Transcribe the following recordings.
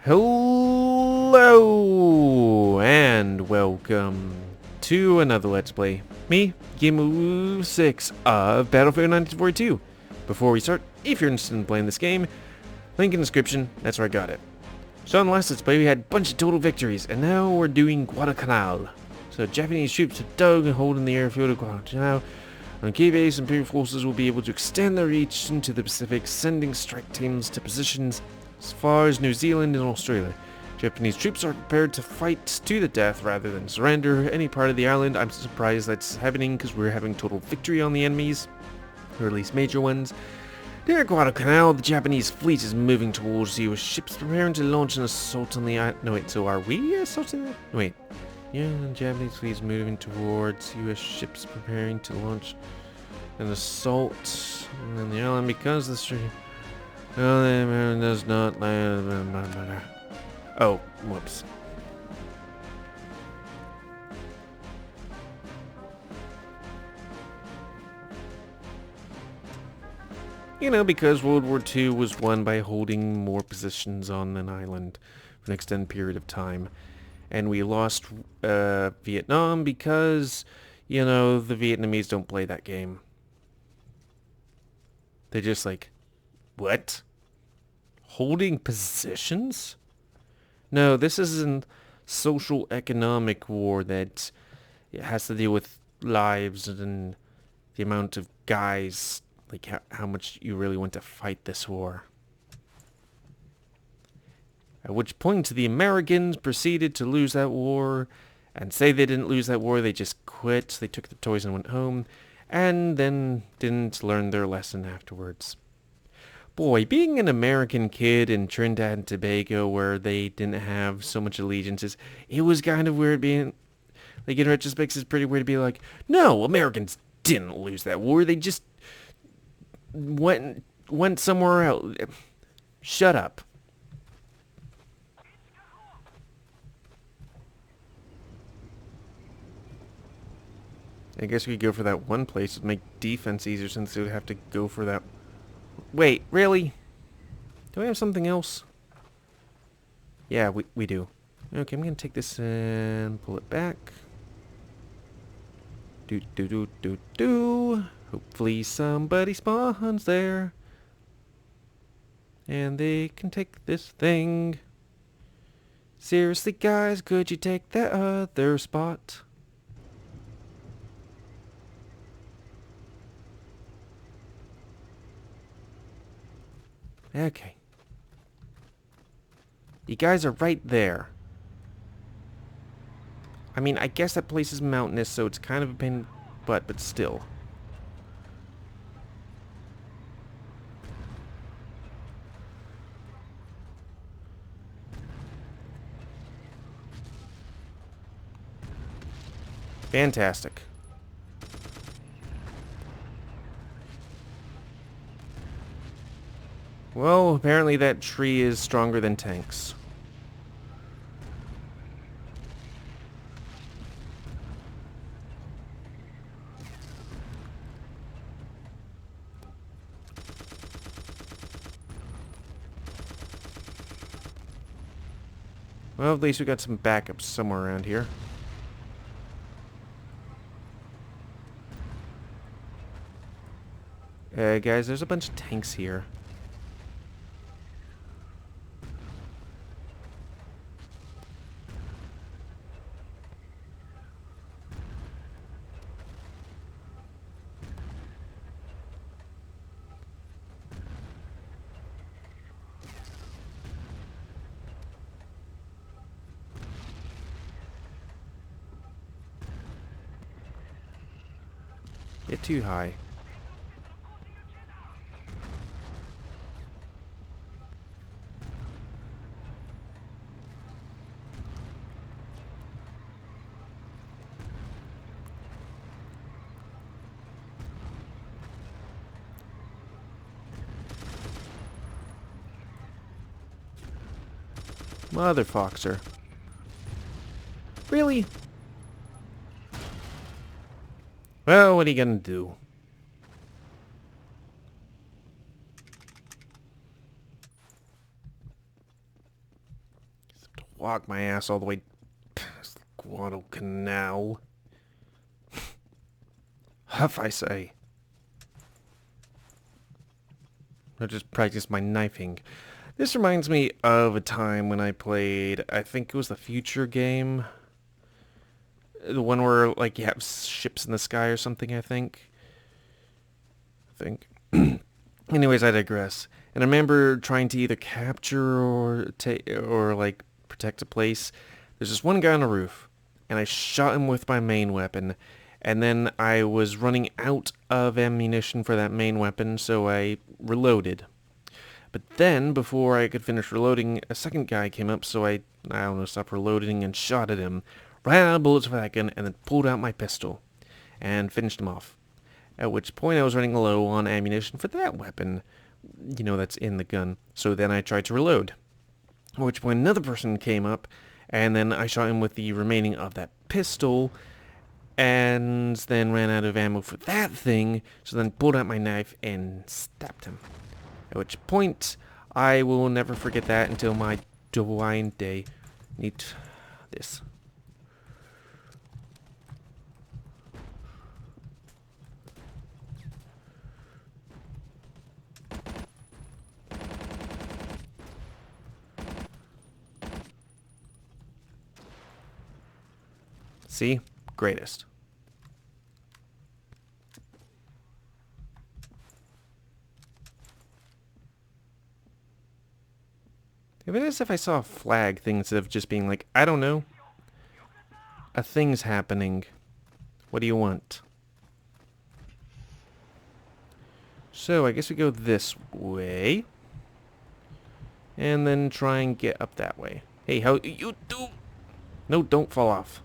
Hello and welcome to another Let's Play. Me, GamerWolfSix of Battlefield 1942. Before we start, if you're interested in playing this game, link in the description, that's where I got it. So in the last Let's Play we had a bunch of total victories, and now we're doing Guadalcanal. So Japanese troops have dug and holding the airfield of Guadalcanal. On key base, Imperial forces will be able to extend their reach into the Pacific, sending strike teams to positions as far as New Zealand and Australia. Japanese troops are prepared to fight to the death rather than surrender any part of the island. I'm surprised that's happening because we're having total victory on the enemies, or at least major ones. Near Guadalcanal, the Japanese fleet is moving towards US ships preparing to launch an assault on the island. No wait, so are we assaulting it? No, wait. Yeah, the Japanese fleet is moving towards US ships preparing to launch an assault on the island because the stream. Oh, the American does not land. Oh, whoops. You know, because World War II was won by holding more positions on an island for an extended period of time. And we lost Vietnam because, you know, the Vietnamese don't play that game. They're just like, what? Holding positions? No, this is a social economic war that it has to deal with lives and the amount of guys, like how much you really want to fight this war. At which point the Americans proceeded to lose that war and say they didn't lose that war, they just quit, they took the toys and went home, and then didn't learn their lesson afterwards. Boy, being an American kid in Trinidad and Tobago where they didn't have so much allegiances, it was kind of weird being, like in retrospect, it's pretty weird to be like, no, Americans didn't lose that war, they just went somewhere else. Shut up. I guess we could go for that one place to make defense easier since they would have to go for that. Wait, really? Do we have something else? Yeah, we do. Okay, I'm gonna take this and pull it back. Do. Hopefully somebody spawns there. And they can take this thing. Seriously, guys, could you take that other spot? Okay. You guys are right there. I mean, I guess that place is mountainous, so it's kind of a pain in the butt, but still. Fantastic. Well, apparently that tree is stronger than tanks. Well, at least we got some backups somewhere around here. Guys, there's a bunch of tanks here. Get too high. Mother Foxer. Really? Well, what are you gonna do? walk my ass all the way past the Guadalcanal. Huff, I say. I'll just practice my knifing. This reminds me of a time when I played, I think it was the Future game. The one where, like, you have ships in the sky or something, I think. Anyways, I digress. And I remember trying to either capture or like protect a place. There's this one guy on the roof, and I shot him with my main weapon, and then I was running out of ammunition for that main weapon, so I reloaded. But then, before I could finish reloading, a second guy came up, so I don't know, stopped reloading and shot at him, ran out of bullets for that gun, and then pulled out my pistol and finished him off. At which point I was running low on ammunition for that weapon, you know, that's in the gun. So then I tried to reload. At which point another person came up, and then I shot him with the remaining of that pistol, and then ran out of ammo for that thing, so then pulled out my knife and stabbed him. At which point, I will never forget that until my dying day. Need this. See? Greatest. If it is if I saw a flag thing instead of just being like, I don't know. A thing's happening. What do you want? So, I guess we go this way. And then try and get up that way. Hey, how you do? No, don't fall off.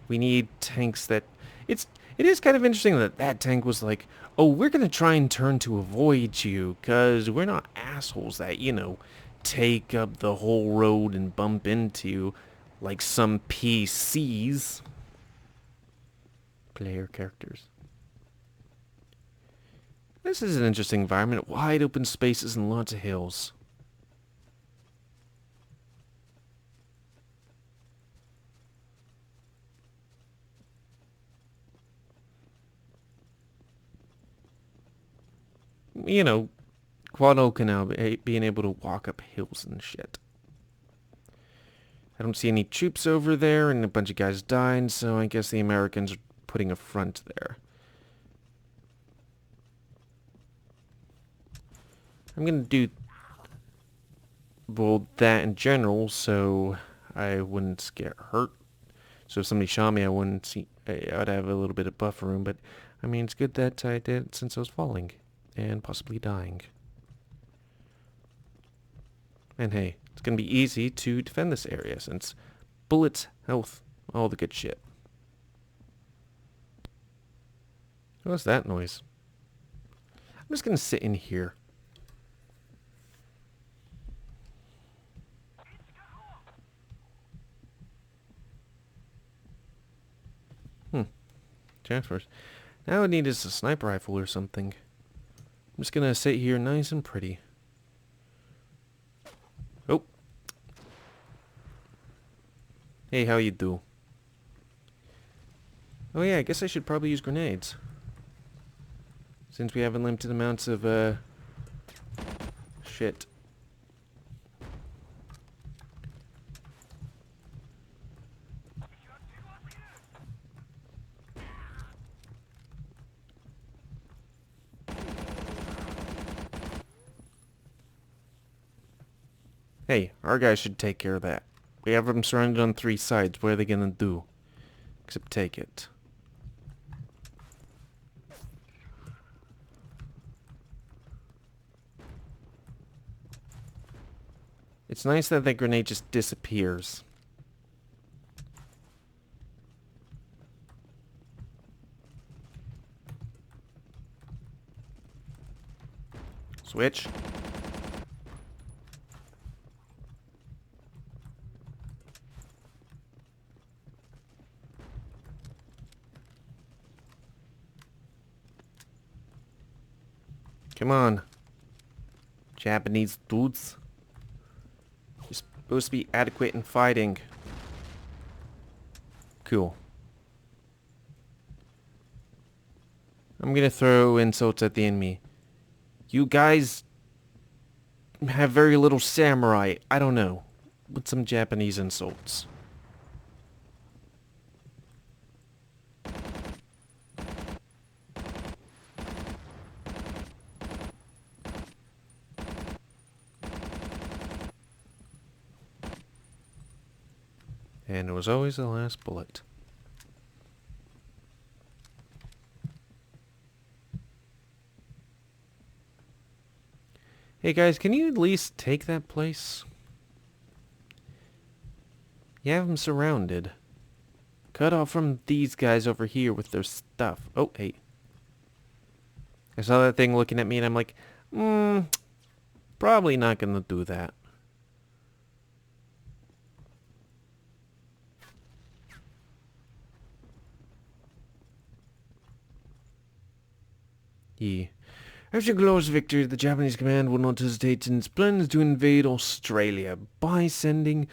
We need tanks that... It is kind of interesting that that tank was like, oh, we're going to try and turn to avoid you, because we're not assholes that, you know, take up the whole road and bump into you like some PCs. Player characters. This is an interesting environment. Wide open spaces and lots of hills. You know, Guadalcanal, being able to walk up hills and shit. I don't see any troops over there, and a bunch of guys died, so I guess the Americans are putting a front there. I'm gonna do, well, that in general, so I wouldn't get hurt. So if somebody shot me, I'd have a little bit of buffer room, but, I mean, it's good that I did it since I was falling. And possibly dying. And hey, it's going to be easy to defend this area since bullets, health, all the good shit. What's that noise? I'm just going to sit in here. Transfers. Now I need is a sniper rifle or something. I'm just gonna sit here nice and pretty. Oh. Hey, how you do? Oh yeah, I guess I should probably use grenades. Since we have unlimited amounts of, shit. Hey, our guys should take care of that. We have them surrounded on 3 sides. What are they gonna do? Except take it. It's nice that that grenade just disappears. Switch. Come on. Japanese dudes. You're supposed to be adequate in fighting. Cool. I'm gonna throw insults at the enemy. You guys have very little samurai. I don't know. With some Japanese insults. And it was always the last bullet. Hey guys, can you at least take that place? You have them surrounded. Cut off from these guys over here with their stuff. Oh, hey. I saw that thing looking at me and I'm like, probably not gonna do that. Yeah. After glorious victory, the Japanese command will not hesitate in its plans to invade Australia by sending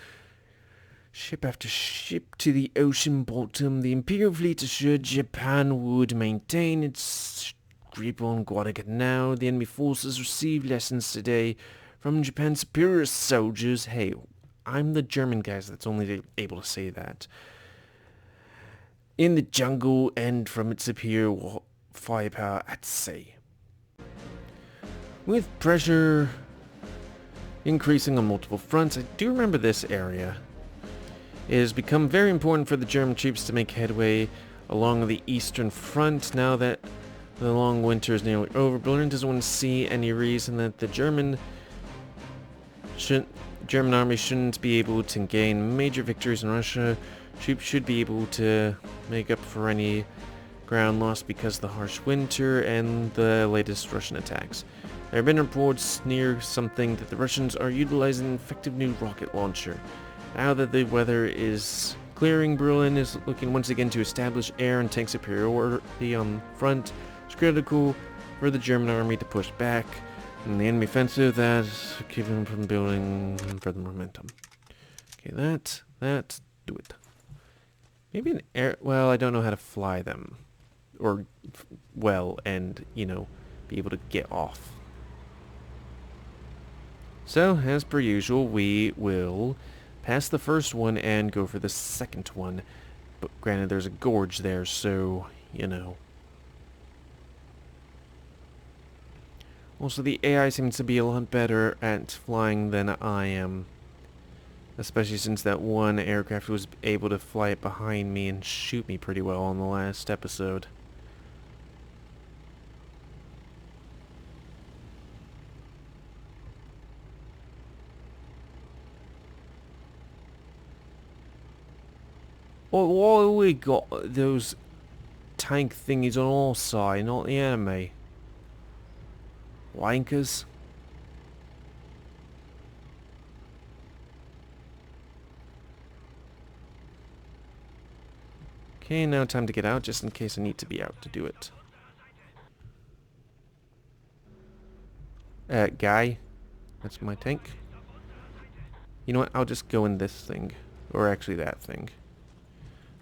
ship after ship to the ocean bottom. The Imperial fleet assured Japan would maintain its grip on Guadalcanal. The enemy forces received lessons today from Japan's superior soldiers. Hey, I'm the German guys that's only able to say that. In the jungle and from its superior firepower at sea. With pressure increasing on multiple fronts, I do remember this area. It has become very important for the German troops to make headway along the eastern front now that the long winter is nearly over. Berlin doesn't want to see any reason that the German army shouldn't be able to gain major victories in Russia. Troops should be able to make up for any ground lost because of the harsh winter and the latest Russian attacks. There have been reports near something that the Russians are utilizing an effective new rocket launcher. Now that the weather is clearing, Berlin is looking once again to establish air and tank superiority on the front. It's critical for the German army to push back in the enemy offensive that keep them from building further momentum. Okay, that, do it. Maybe an air, well, I don't know how to fly them. Or, well, and, you know, be able to get off. So, as per usual, we will pass the first one and go for the second one. But granted, there's a gorge there, so, you know. Also, the AI seems to be a lot better at flying than I am. Especially since that one aircraft was able to fly it behind me and shoot me pretty well on the last episode. Well, why we got those tank thingies on our side, not the enemy? Wankers. Okay, now time to get out, just in case I need to be out to do it. Guy. That's my tank. You know what, I'll just go in this thing. Or actually that thing.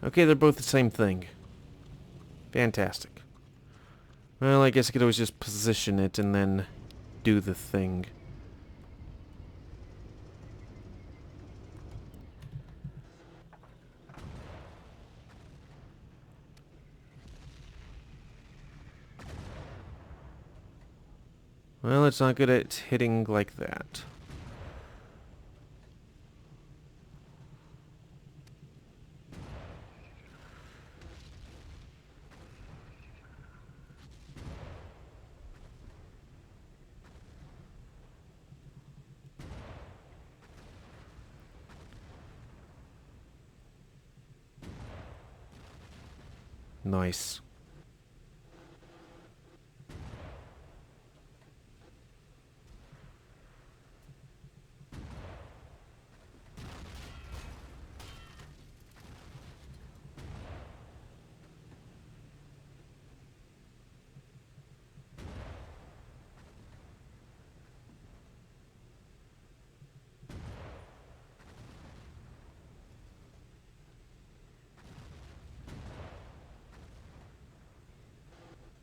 Okay, they're both the same thing. Fantastic. Well, I guess I could always just position it and then do the thing. Well, it's not good at hitting like that. Nice.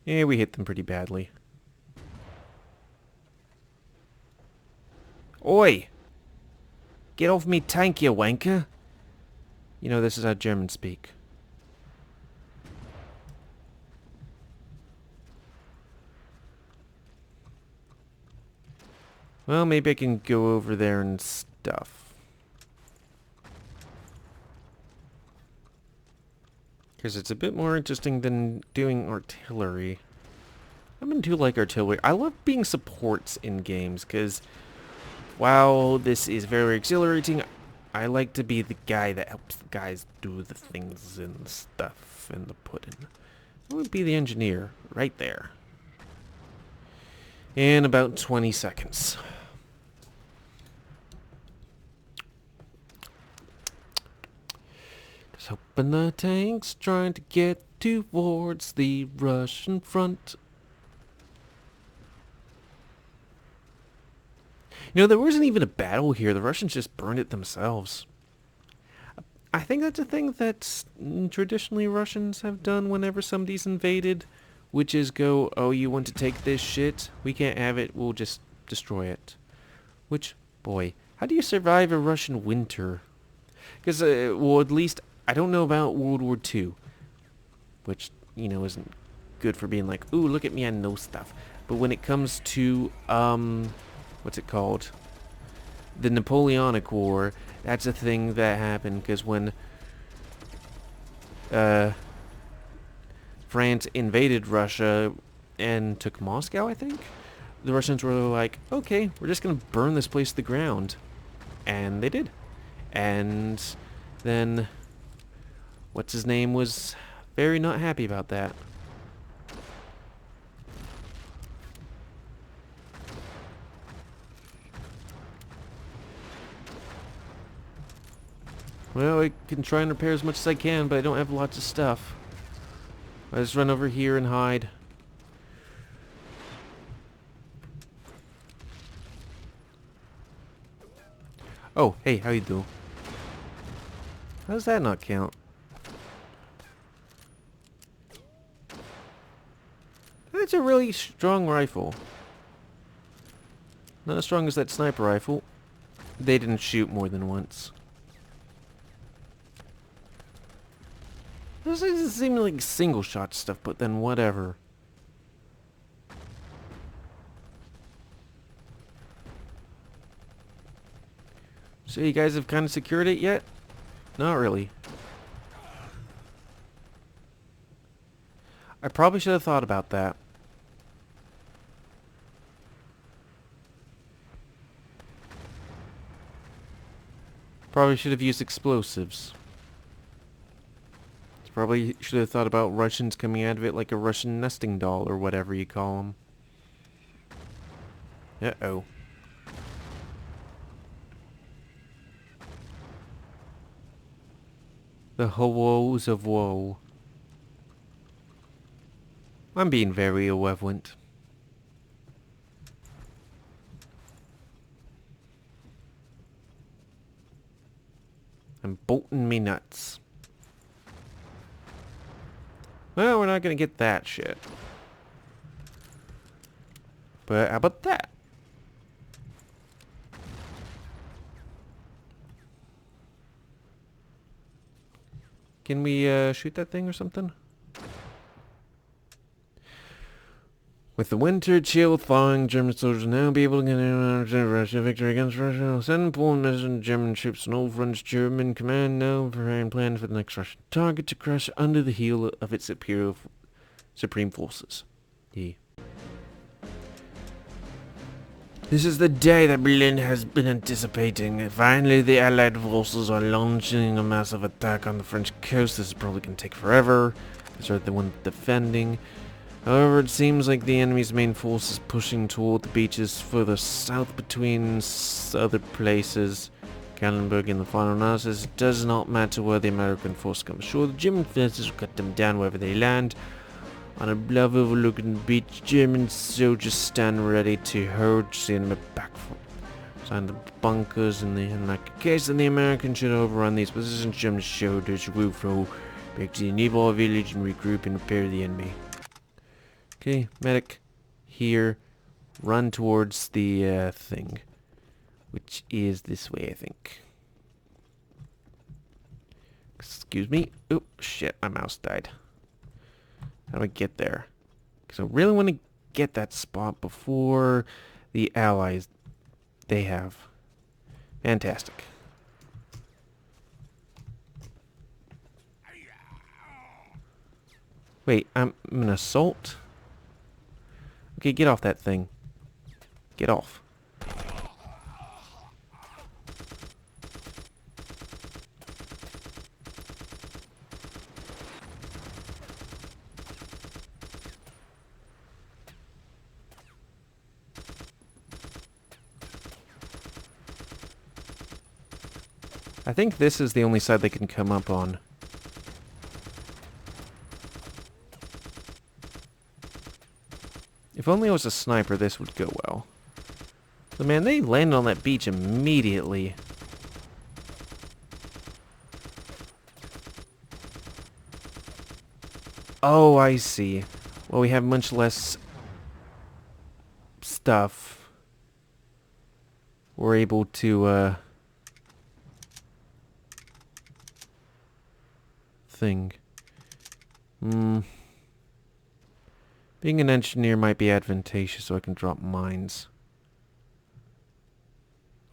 Yeah, we hit them pretty badly. Oi! Get off me tank, you wanker! You know, this is how Germans speak. Well, maybe I can go over there and stuff. Because it's a bit more interesting than doing artillery. I do like artillery. I love being supports in games, because while this is very exhilarating, I like to be the guy that helps the guys do the things and stuff and the pudding. I would be the engineer, right there. In about 20 seconds. Just hoping the tank's trying to get towards the Russian front. You know, there wasn't even a battle here. The Russians just burned it themselves. I think that's a thing that traditionally Russians have done whenever somebody's invaded, which is go, oh, you want to take this shit? We can't have it. We'll just destroy it. Which, boy, how do you survive a Russian winter? Because, well, at least, I don't know about World War II, which, you know, isn't good for being like, ooh, look at me, I know stuff. But when it comes to, what's it called? The Napoleonic War, that's a thing that happened because when France invaded Russia and took Moscow, I think, the Russians were like, okay, we're just going to burn this place to the ground. And they did. And then, what's his name was very not happy about that. Well, I can try and repair as much as I can, but I don't have lots of stuff. I just run over here and hide. Oh, hey, how you doing? How does that not count? That's a really strong rifle. Not as strong as that sniper rifle. They didn't shoot more than once. This doesn't seem like single shot stuff, but then whatever. So you guys have kind of secured it yet? Not really. I probably should have thought about that. Probably should have used explosives. Probably should have thought about Russians coming out of it like a Russian nesting doll or whatever you call them. Uh-oh. The woes of woe. I'm being very irreverent. I'm bolting me nuts. Well, we're not gonna get that shit. But how about that? Can we shoot that thing or something? With the winter chill thawing, German soldiers will now be able to get in Russia. Victory against Russia. Send Poland message German troops and all fronts. German command now preparing plan for the next Russian target to crush under the heel of its imperial supreme forces. Yeah. This is the day that Berlin has been anticipating. Finally, the Allied forces are launching a massive attack on the French coast. This is probably going to take forever. These are the ones defending. However, it seems like the enemy's main force is pushing toward the beaches further south between other places. Kallenberg in the final analysis, it does not matter where the American force comes ashore. The German forces will cut them down wherever they land. On a bluff overlooking the beach, German soldiers stand ready to hurl the enemy back from behind the bunkers. In that case, then the Americans should overrun these positions. German soldiers will throw back to the nearby village and regroup and repair the enemy. Okay, medic. Here. Run towards the thing. Which is this way, I think. Excuse me. Oh, shit. My mouse died. How do I get there? Because I really want to get that spot before the allies they have. Fantastic. Wait, I'm an assault? Okay, get off that thing. Get off. I think this is the only side they can come up on. If only I was a sniper, this would go well. So man, they landed on that beach immediately. Oh, I see. Well, we have much less stuff. We're able to, thing. Being an engineer might be advantageous so I can drop mines.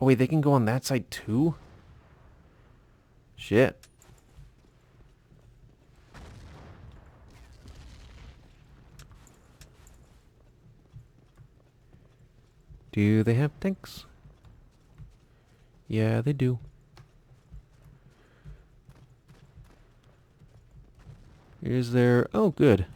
Oh wait, they can go on that side too? Shit. Do they have tanks? Yeah, they do. Is there... Oh, good.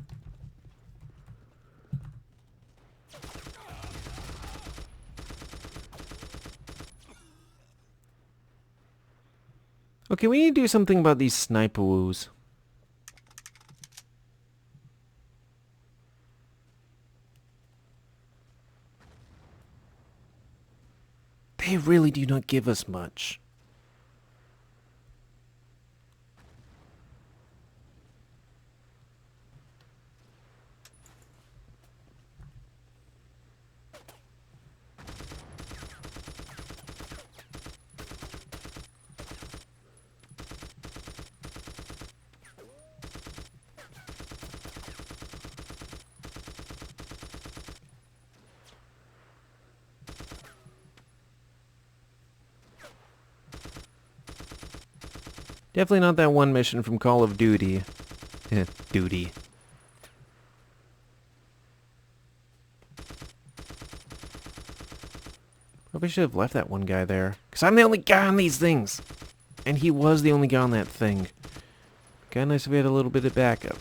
Okay, we need to do something about these sniper woos. They really do not give us much. Definitely not that one mission from Call of Duty. Duty. Probably should have left that one guy there. Because I'm the only guy on these things! And he was the only guy on that thing. Kinda nice if we had a little bit of backup.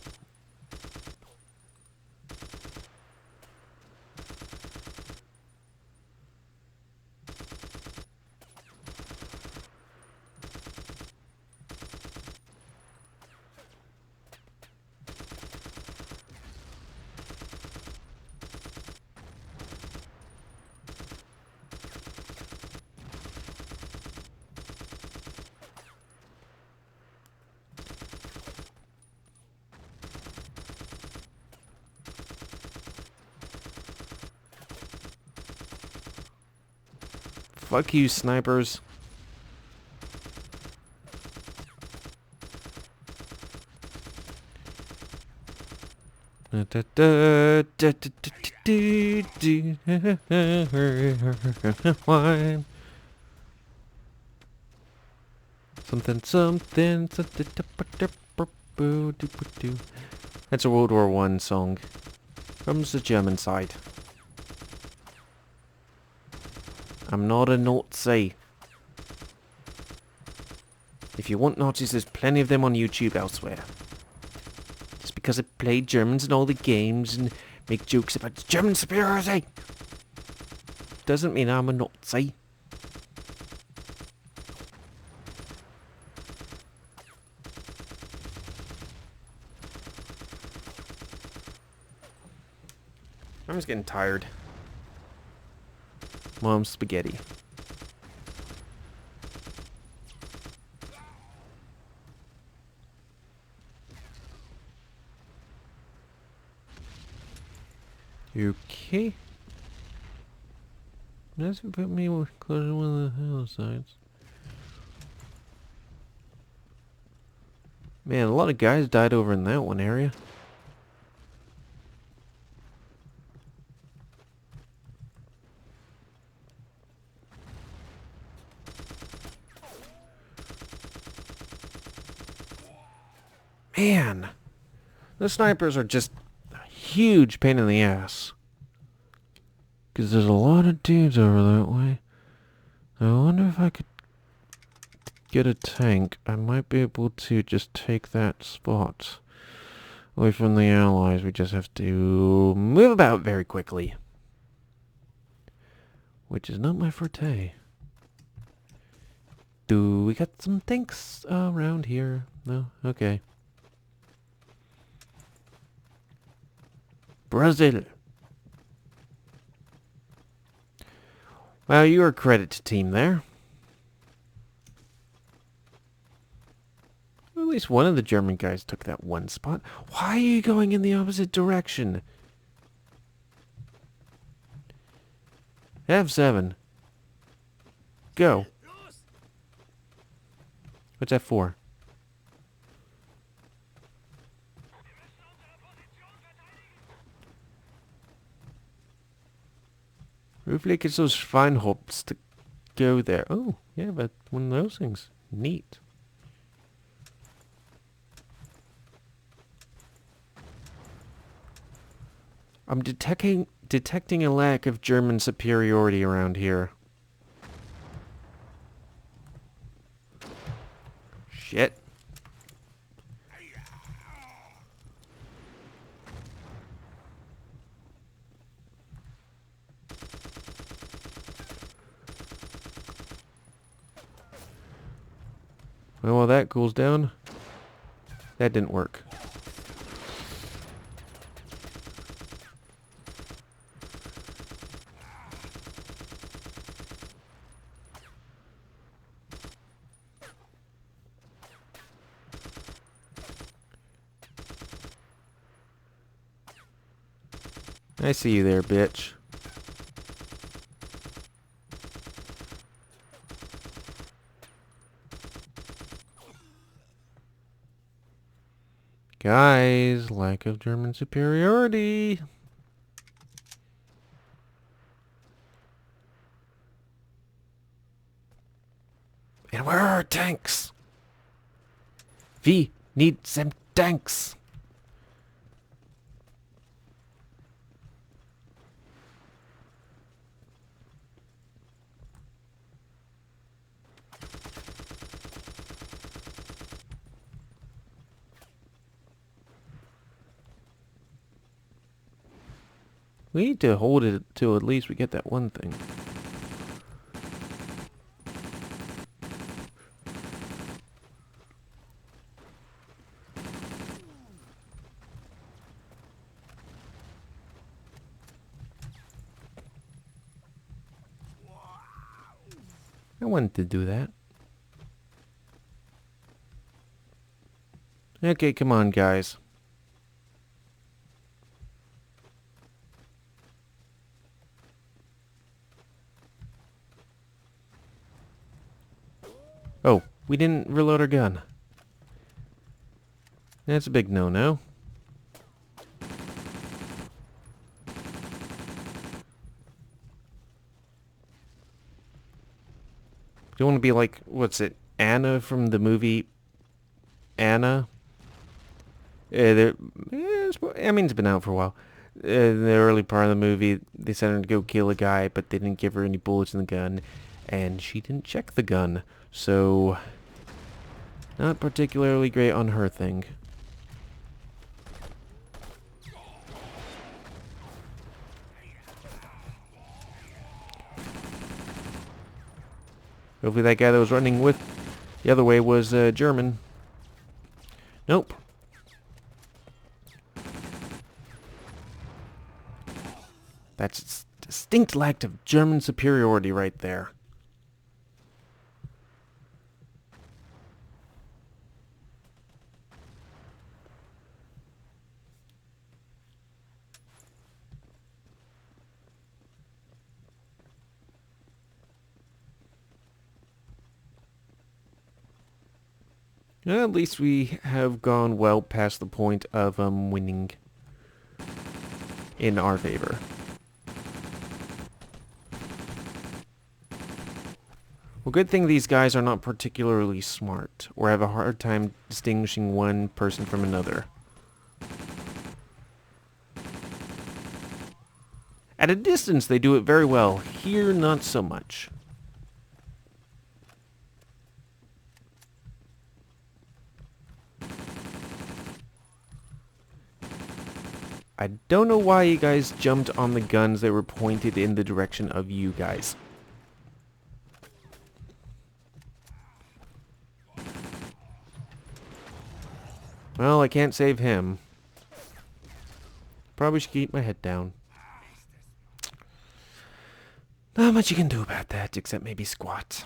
Fuck you, snipers. Something. That's a World War I song from the German side. I'm not a Nazi. If you want Nazis, there's plenty of them on YouTube elsewhere. Just because I play Germans in all the games and make jokes about German superiority doesn't mean I'm a Nazi. I'm just getting tired. Mom's spaghetti. Okay. That's put me closer to one of the hillsides. Man, a lot of guys died over in that one area. Man, the snipers are just a huge pain in the ass. Because there's a lot of dudes over that way. I wonder if I could get a tank. I might be able to just take that spot away from the allies. We just have to move about very quickly. Which is not my forte. Do we got some tanks around here? No? Okay. Brazil. Well, you are a credit to team there. At least one of the German guys took that one spot. Why are you going in the opposite direction? F7. Go. What's that for? Ruflik is those fine hopes to go there. Oh, yeah, but one of those things. Neat. I'm detecting a lack of German superiority around here. Shit. Well, while that cools down, that didn't work. I see you there, bitch. Guys, lack of German superiority. And where are our tanks? We need some tanks. We need to hold it till at least we get that one thing. I wanted to do that. Okay, come on, guys. Oh, we didn't reload our gun. That's a big no-no. You want to be like, what's it, Anna from the movie Anna? I mean, it's been out for a while. In the early part of the movie, they sent her to go kill a guy, but they didn't give her any bullets in the gun, and she didn't check the gun. So, not particularly great on her thing. Hopefully that guy that was running with the other way was German. Nope. That's a distinct lack of German superiority right there. Well, at least we have gone well past the point of winning in our favor. Well, good thing these guys are not particularly smart, or have a hard time distinguishing one person from another. At a distance, they do it very well. Here, not so much. I don't know why you guys jumped on the guns that were pointed in the direction of you guys. Well, I can't save him. Probably should keep my head down. Not much you can do about that, except maybe squat.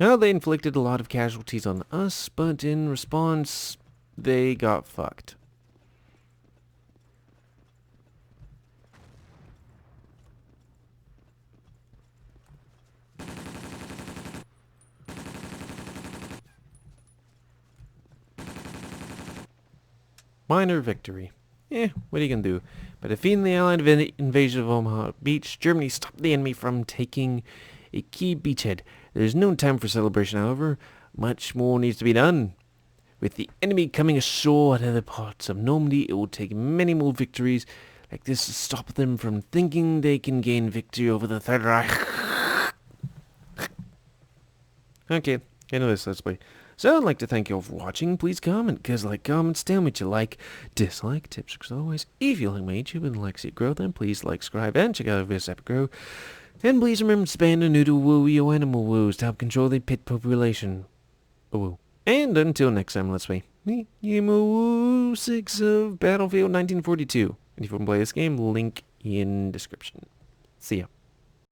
Well, they inflicted a lot of casualties on us, but in response, they got fucked. Minor victory. What are you gonna do? By defeating the Allied invasion of Omaha Beach, Germany stopped the enemy from taking a key beachhead. There's no time for celebration, however. Much more needs to be done. With the enemy coming ashore at other parts of Normandy, it will take many more victories like this to stop them from thinking they can gain victory over the Third Reich. Okay, end of this Let's Play. So I'd like to thank you all for watching. Please comment, because like comments, tell me what you like, dislike, tips, as always. If you like my YouTube and like to see it grow, then please like, subscribe, and check out this epic grow. And please remember to spam the noodle woo your animal woos to help control the pit population. Woo. And until next time, let's play me, GamerWolfSix of Battlefield 1942. And if you want to play this game, link in description. See ya.